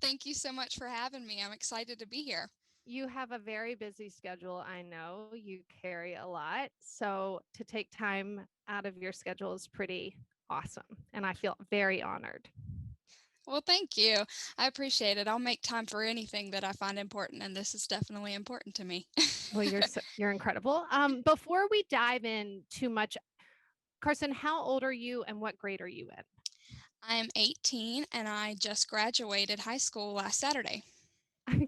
Thank you so much for having me. I'm excited to be here. You have a very busy schedule. I know you carry a lot. So to take time out of your schedule is pretty awesome. And I feel very honored. Well, thank you. I appreciate it. I'll make time for anything that I find important, and this is definitely important to me. Well, you're incredible. Before we dive in too much, Carsyn, how old are you and what grade are you in? I am 18 and I just graduated high school last Saturday.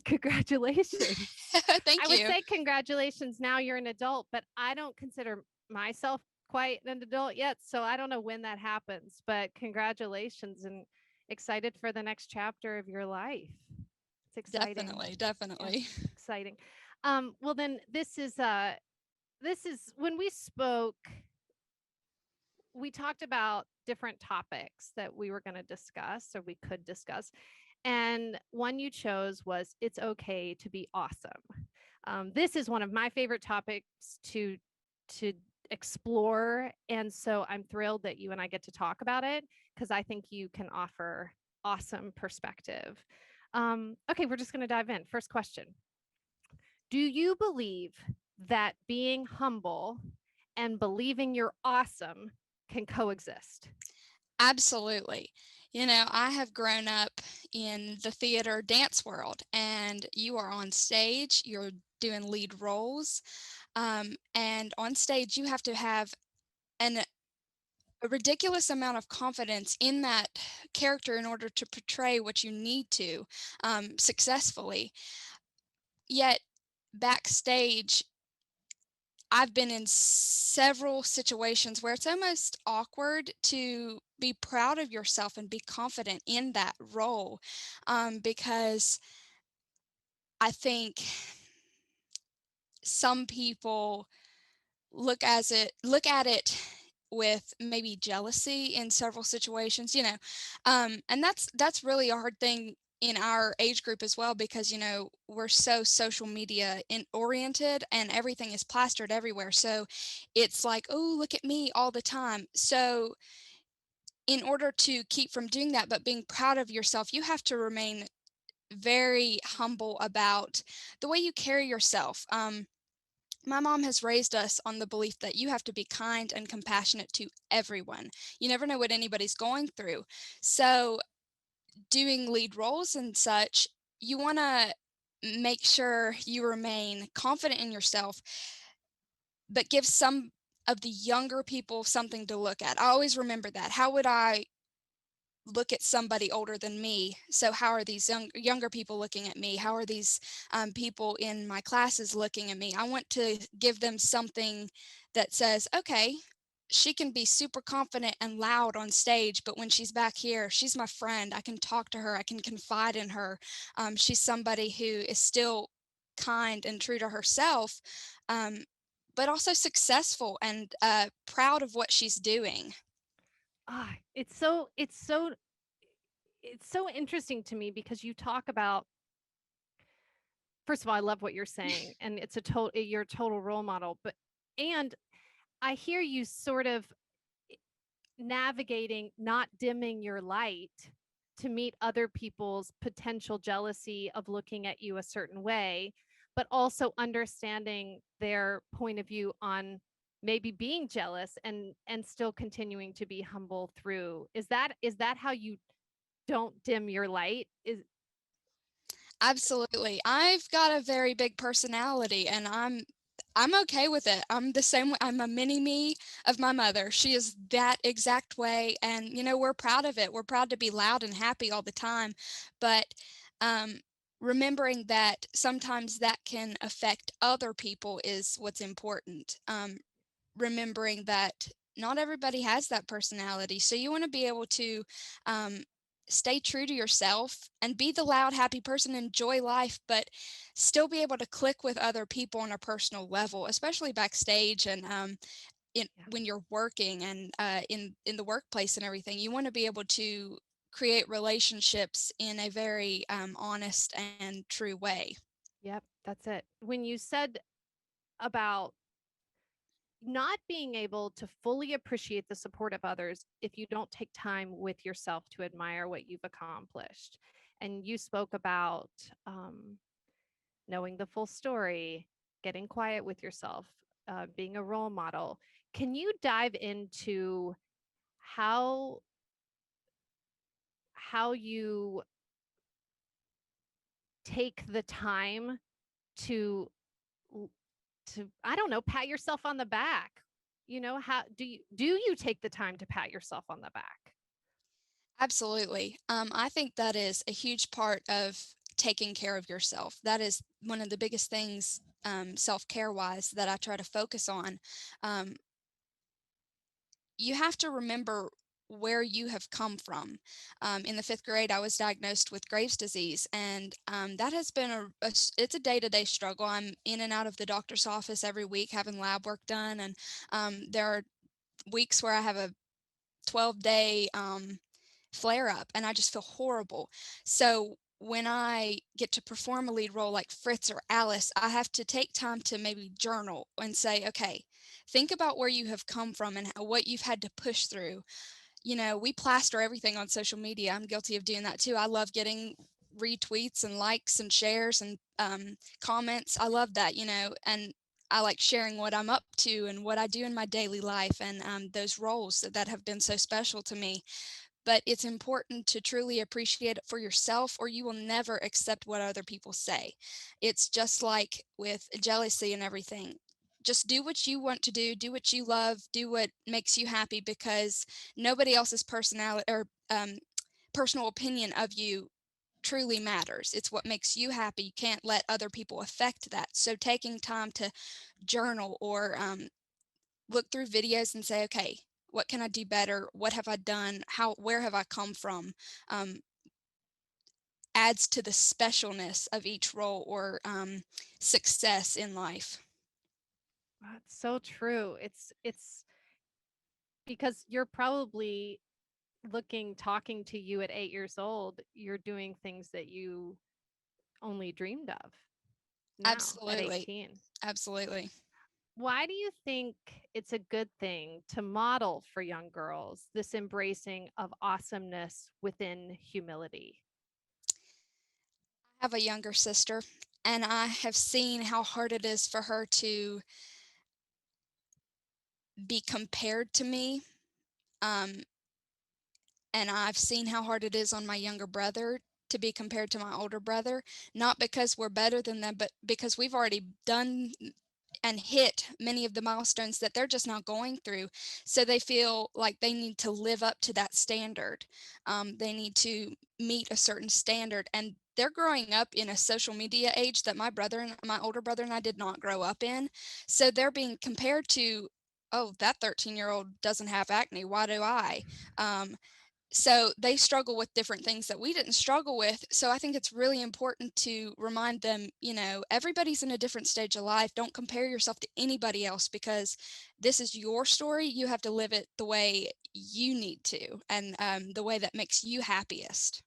Congratulations. I Thank would you. say congratulations. Now you're an adult, but I don't consider myself quite an adult yet. So I don't know when that happens, but congratulations and excited for the next chapter of your life. It's exciting. Definitely, Yeah, definitely. exciting. Well then this is when we spoke, we talked about different topics that we were going to discuss or we could discuss. And one you chose was it's okay to be awesome. This is one of my favorite topics to explore, and so I'm thrilled that you and I get to talk about it because I think you can offer awesome perspective. Okay, we're just going to dive in. First question: do you believe that being humble and believing you're awesome can coexist? Absolutely. I have grown up in the theater dance world, and you are on stage, you're doing lead roles. And on stage, you have to have an a ridiculous amount of confidence in that character in order to portray what you need to successfully. Yet, backstage, I've been in several situations where it's almost awkward to be proud of yourself and be confident in that role because I think some people look at it with maybe jealousy in several situations, and that's really a hard thing in our age group as well because we're so social media in oriented and everything is plastered everywhere, so it's like, oh, look at me all the time. So in order to keep from doing that but being proud of yourself, you have to remain very humble about the way you carry yourself. My mom has raised us on the belief that you have to be kind and compassionate to everyone. You never know what anybody's going through. So, doing lead roles and such, you want to make sure you remain confident in yourself, but give some of the younger people something to look at. I always remember that. How would I look at somebody older than me? So how are these younger people looking at me? How are these people in my classes looking at me? I want to give them something that says, okay, she can be super confident and loud on stage, but when she's back here, she's my friend. I can talk to her. I can confide in her. She's somebody who is still kind and true to herself, um, but also successful and proud of what she's doing. It's so interesting to me because you talk about, first of all, I love what you're saying, and it's you're a total role model, but and I hear you sort of navigating, not dimming your light to meet other people's potential jealousy of looking at you a certain way, but also understanding their point of view on maybe being jealous and still continuing to be humble through. Is that how you don't dim your light? Is Absolutely. I've got a very big personality and I'm okay with it. I'm the same way. I'm a mini me of my mother. She is that exact way, and we're proud of it. We're proud to be loud and happy all the time, but um remembering that sometimes that can affect other people is what's important. Remembering that not everybody has that personality. So you want to be able to um, stay true to yourself and be the loud, happy person, enjoy life, but still be able to click with other people on a personal level, especially backstage and yeah. when you're working and in the workplace and everything. You want to be able to create relationships in a very honest and true way. Yep, that's it. When you said about not being able to fully appreciate the support of others if you don't take time with yourself to admire what you've accomplished. And you spoke about knowing the full story, getting quiet with yourself, being a role model. Can you dive into how you take the time to I don't know, pat yourself on the back? You know, how do you take the time to pat yourself on the back? Absolutely. I think that is a huge part of taking care of yourself. That is one of the biggest things, self-care wise, that I try to focus on. Um, you have to remember where you have come from. In the fifth grade, I was diagnosed with Graves' disease, and that has been it's a day-to-day struggle. I'm in and out of the doctor's office every week having lab work done, and there are weeks where I have a 12-day flare up and I just feel horrible. So when I get to perform a lead role like Fritz or Alice, I have to take time to maybe journal and say, okay, think about where you have come from and what you've had to push through. You know, we plaster everything on social media. I'm guilty of doing that too. I love getting retweets and likes and shares and comments. I love that, you know, and I like sharing what I'm up to and what I do in my daily life and those roles that have been so special to me. But it's important to truly appreciate it for yourself, or you will never accept what other people say. It's just like with jealousy and everything. Just do what you want to do what you love, do what makes you happy, because nobody else's personality or personal opinion of you truly matters. It's what makes you happy. You can't let other people affect that. So taking time to journal or look through videos and say, okay, what can I do better? What have I done? Where have I come from? Um, adds to the specialness of each role or success in life. That's so true. It's because you're probably talking to you at 8 years old, you're doing things that you only dreamed of now at Absolutely. 18. Absolutely. Why do you think it's a good thing to model for young girls this embracing of awesomeness within humility? I have a younger sister, and I have seen how hard it is for her to be compared to me. Um, and I've seen how hard it is on my younger brother to be compared to my older brother, not because we're better than them, but because we've already done and hit many of the milestones that they're just now going through. So they feel like they need to live up to that standard. They need to meet a certain standard. And they're growing up in a social media age that my older brother and I did not grow up in. So they're being compared to, oh, that 13-year-old doesn't have acne. Why do I? Um, so they struggle with different things that we didn't struggle with. So I think it's really important to remind them, you know, everybody's in a different stage of life. Don't compare yourself to anybody else, because this is your story. You have to live it the way you need to, and the way that makes you happiest.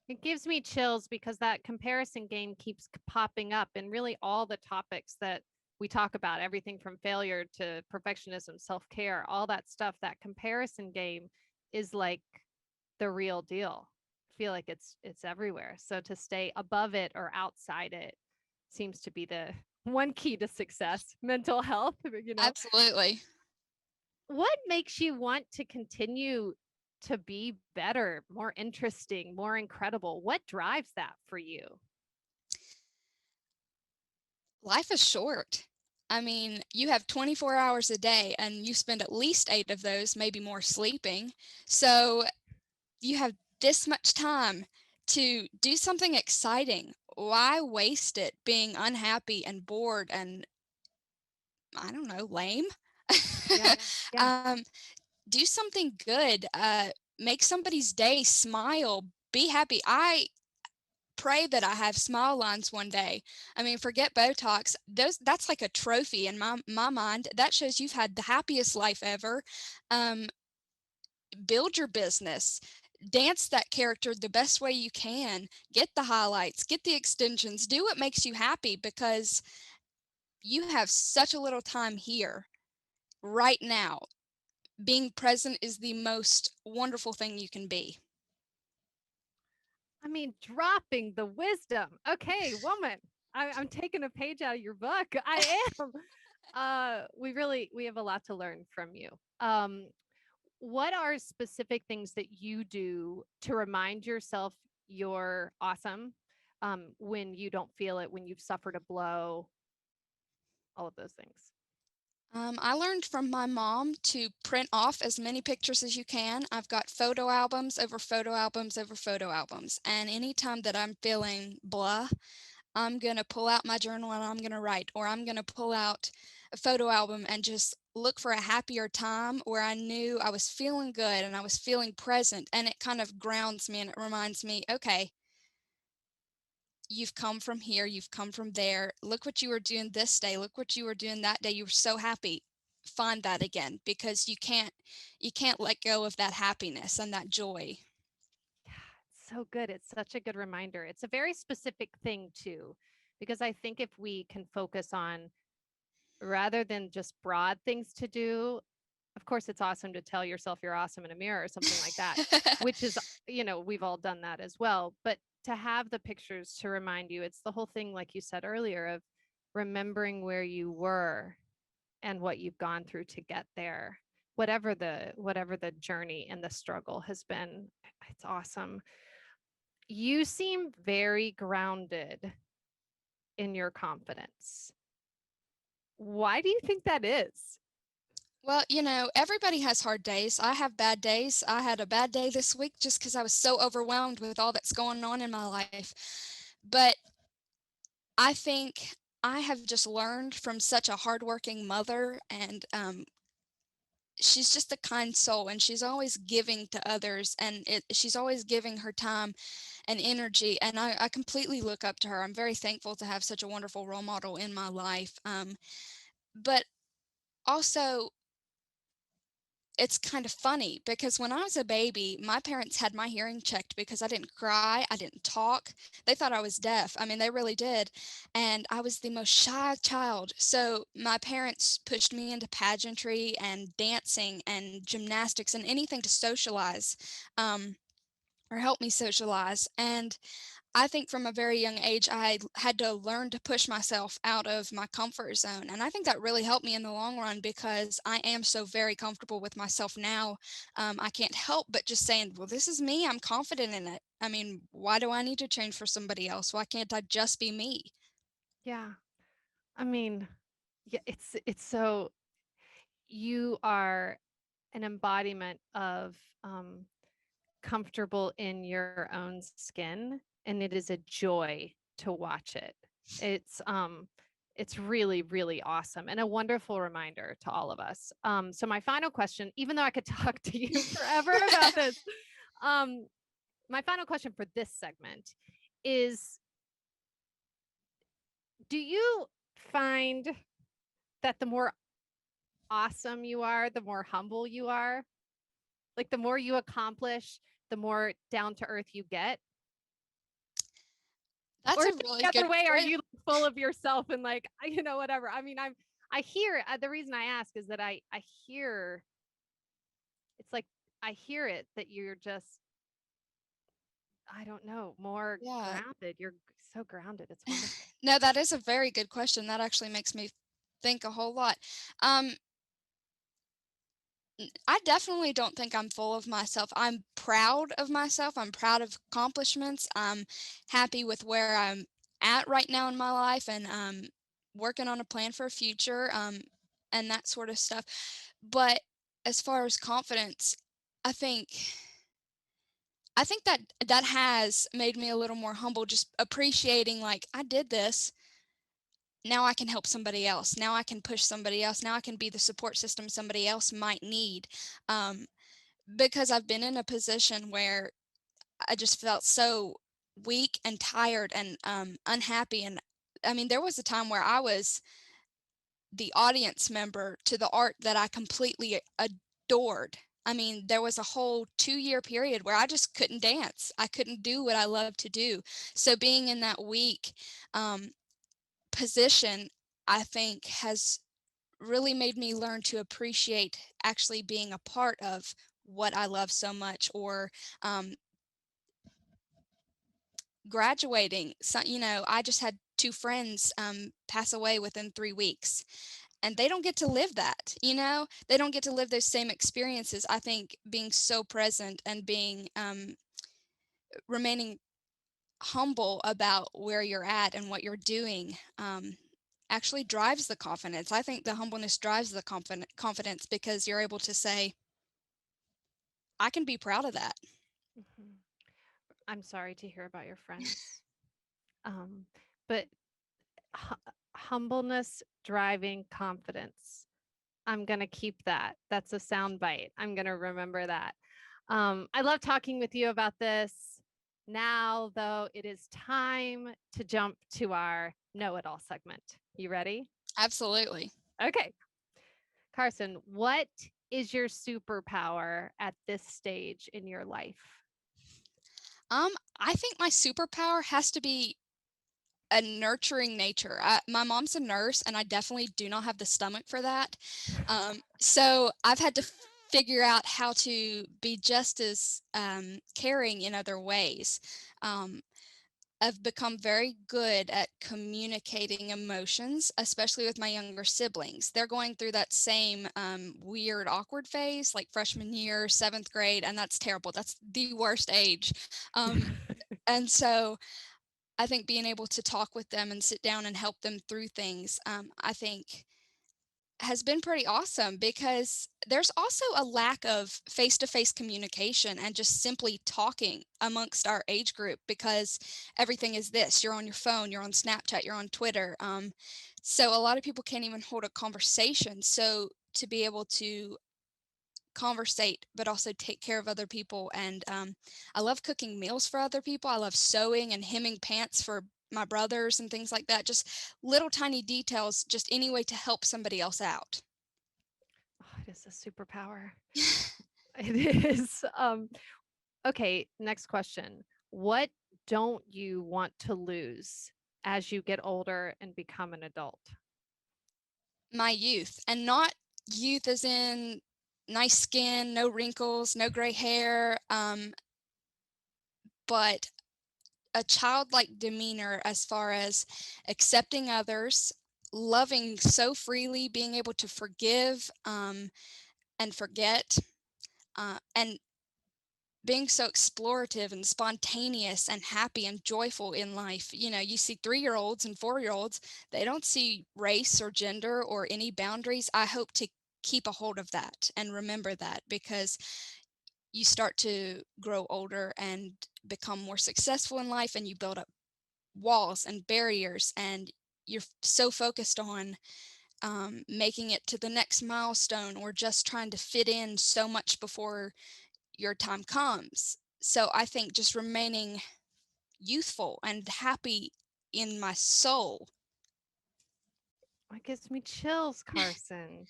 It gives me chills because that comparison game keeps popping up in really all the topics that we talk about, everything from failure to perfectionism, self-care, all that stuff. That comparison game is like the real deal. I feel like it's everywhere. So to stay above it or outside it seems to be the one key to success, mental health, you know. Absolutely. What makes you want to continue to be better, more interesting, more incredible? What drives that for you? Life is short. I mean, you have 24 hours a day and you spend at least 8 of those, maybe more, sleeping. So you have this much time to do something exciting. Why waste it being unhappy and bored and, I don't know, lame? Yeah. Yeah. um, do something good. Make somebody's day, smile, be happy. I pray that I have smile lines one day. I mean, forget Botox. That's like a trophy in my mind. That shows you've had the happiest life ever. Um, build your business, dance that character the best way you can, get the highlights, get the extensions, do what makes you happy, because you have such a little time here right now. Being present is the most wonderful thing you can be. I mean, dropping the wisdom. Okay, woman, I'm taking a page out of your book. I am. We have a lot to learn from you. What are specific things that you do to remind yourself you're awesome when you don't feel it, when you've suffered a blow, all of those things? I learned from my mom to print off as many pictures as you can. I've got photo albums over photo albums over photo albums. And anytime that I'm feeling blah, I'm going to pull out my journal and I'm going to write, or I'm going to pull out a photo album and just look for a happier time where I knew I was feeling good and I was feeling present. And it kind of grounds me and it reminds me, okay, you've come from here, you've come from there. Look what you were doing this day. Look what you were doing that day. You were so happy. Find that again because you can't let go of that happiness and that joy. Yeah, it's so good. It's such a good reminder. It's a very specific thing too, because I think if we can focus on rather than just broad things to do, of course, it's awesome to tell yourself you're awesome in a mirror or something like that, which is, we've all done that as well. But to have the pictures to remind you, it's the whole thing, like you said earlier, of remembering where you were and what you've gone through to get there. Whatever the journey and the struggle has been, it's awesome. You seem very grounded in your confidence. Why do you think that is? Well, everybody has hard days. I have bad days. I had a bad day this week just because I was so overwhelmed with all that's going on in my life. But I think I have just learned from such a hardworking mother, and she's just a kind soul, and she's always giving to others, and she's always giving her time and energy. And I completely look up to her. I'm very thankful to have such a wonderful role model in my life. But also, it's kind of funny because when I was a baby, my parents had my hearing checked because I didn't cry, I didn't talk. They thought I was deaf. I mean, they really did. And I was the most shy child. So my parents pushed me into pageantry and dancing and gymnastics and anything to socialize, um, or help me socialize. And I think from a very young age, I had to learn to push myself out of my comfort zone. And I think that really helped me in the long run because I am so very comfortable with myself now. I can't help but just saying, well, this is me. I'm confident in it. I mean, why do I need to change for somebody else? Why can't I just be me? Yeah. I mean, yeah, it's so you are an embodiment of comfortable in your own skin, and it is a joy to watch it. It's really really awesome and a wonderful reminder to all of us. So my final question, even though I could talk to you forever about this, um my final question for this segment is, do you find that the more awesome you are, the more humble you are? Like the more you accomplish, the more down to earth you get? That's Or a is it really the good other way? Are question. you full of yourself and like, whatever? I mean, I hear the reason I ask is that I hear it's like I hear it that you're just, I don't know, more Yeah. grounded. You're so grounded. It's wonderful. No, that is a very good question. That actually makes me think a whole lot. Um, I definitely don't think I'm full of myself. I'm proud of myself. I'm proud of accomplishments. I'm happy with where I'm at right now in my life and working on a plan for a future and that sort of stuff. But as far as confidence, I think I think that that has made me a little more humble, just appreciating like I did this. Now I can help somebody else. Now I can push somebody else. Now I can be the support system somebody else might need. Um, because I've been in a position where I just felt so weak and tired and unhappy. And I mean, there was a time where I was the audience member to the art that I completely adored. I mean, there was a whole 2-year period where I just couldn't dance. I couldn't do what I love to do. So being in that weak um, position, I think, has really made me learn to appreciate actually being a part of what I love so much or um, graduating. So, I just had two friends pass away within 3 weeks, and they don't get to live that. They don't get to live those same experiences. I think being so present and being remaining humble about where you're at and what you're doing actually drives the confidence. I think the humbleness drives the confidence because you're able to say, I can be proud of that. Mhm. I'm sorry to hear about your friends. Um, but humbleness driving confidence. I'm going to keep that. That's a sound bite. I'm going to remember that. I love talking with you about this. Now, though, it is time to jump to our know it all segment. You ready? Absolutely. Okay. Carsyn, what is your superpower at this stage in your life? I think my superpower has to be a nurturing nature. My mom's a nurse, and I definitely do not have the stomach for that. So I've had to figure out how to be just as caring in other ways. Um, I've become very good at communicating emotions, especially with my younger siblings. They're going through that same weird, awkward phase, like freshman year, seventh grade, and that's terrible. That's the worst age. And so I think being able to talk with them and sit down and help them through things, I think has been pretty awesome because there's also a lack of face-to-face communication and just simply talking amongst our age group because everything is this. You're on your phone, you're on Snapchat, you're on Twitter. So a lot of people can't even hold a conversation. So to be able to conversate but also take care of other people, and I love cooking meals for other people. I love sewing and hemming pants for my brothers and things like that, just little tiny details, just any way to help somebody else out. Oh, it is a superpower. It is. Okay, next question. What don't you want to lose as you get older and become an adult? My youth, and not youth as in nice skin, no wrinkles, no gray hair, but a childlike demeanor as far as accepting others, loving so freely, being able to forgive and forget, and being so explorative and spontaneous and happy and joyful in life. You see 3-year-olds and 4-year-olds, they don't see race or gender or any boundaries. I hope to keep a hold of that and remember that because you start to grow older and become more successful in life, and you build up walls and barriers, and you're so focused on making it to the next milestone or just trying to fit in so much before your time comes. So I think just remaining youthful and happy in my soul. It gives me chills, Carsyn.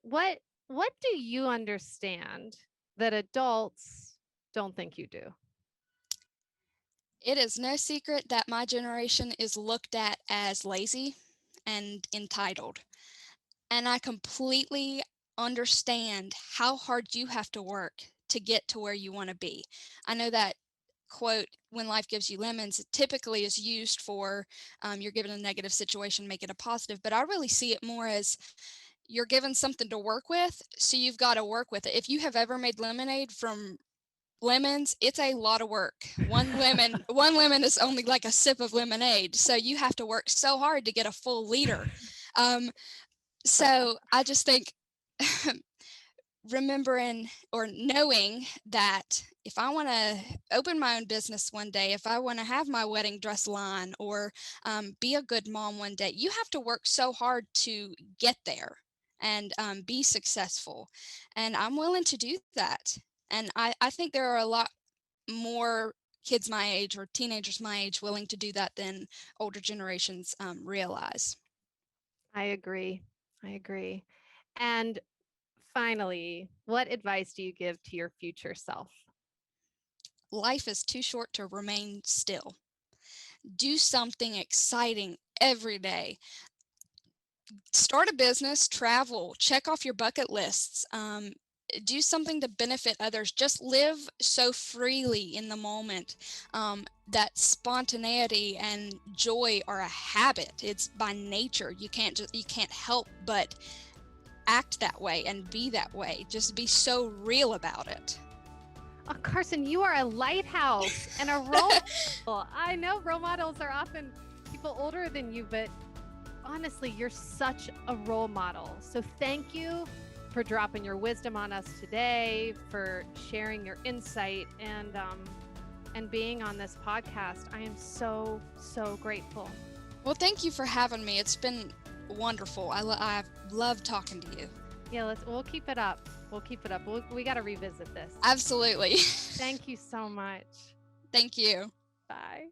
What do you understand that adults don't think you do? It is no secret that my generation is looked at as lazy and entitled. And I completely understand how hard you have to work to get to where you want to be. I know that quote, when life gives you lemons, it typically is used for you're given a negative situation, make it a positive. But I really see it more as you're given something to work with, so you've got to work with it. If you have ever made lemonade from lemons, it's a lot of work. One lemon is only like a sip of lemonade, so you have to work so hard to get a full liter. Um, so I just think remembering or knowing that if I want to open my own business one day, if I want to have my wedding dress line or be a good mom one day, you have to work so hard to get there and be successful. And I'm willing to do that. And I think there are a lot more kids my age or teenagers my age willing to do that than older generations realize. I agree. I agree. And finally, what advice do you give to your future self? Life is too short to remain still. Do something exciting every day. Start a business, travel, check off your bucket lists. do something to benefit others. Just live so freely in the moment. That spontaneity and joy are a habit. It's by nature. You can't help but act that way and be that way. Just be so real about it. Oh, Carsyn, you are a lighthouse and a role model. I know role models are often people older than you, but honestly, you're such a role model. So thank you for dropping your wisdom on us today, for sharing your insight, and being on this podcast. I am so, so grateful. Well, thank you for having me. It's been wonderful. I've loved talking to you. Yeah, we'll keep it up. We'll keep it up. We got to revisit this. Absolutely. Thank you so much. Thank you. Bye.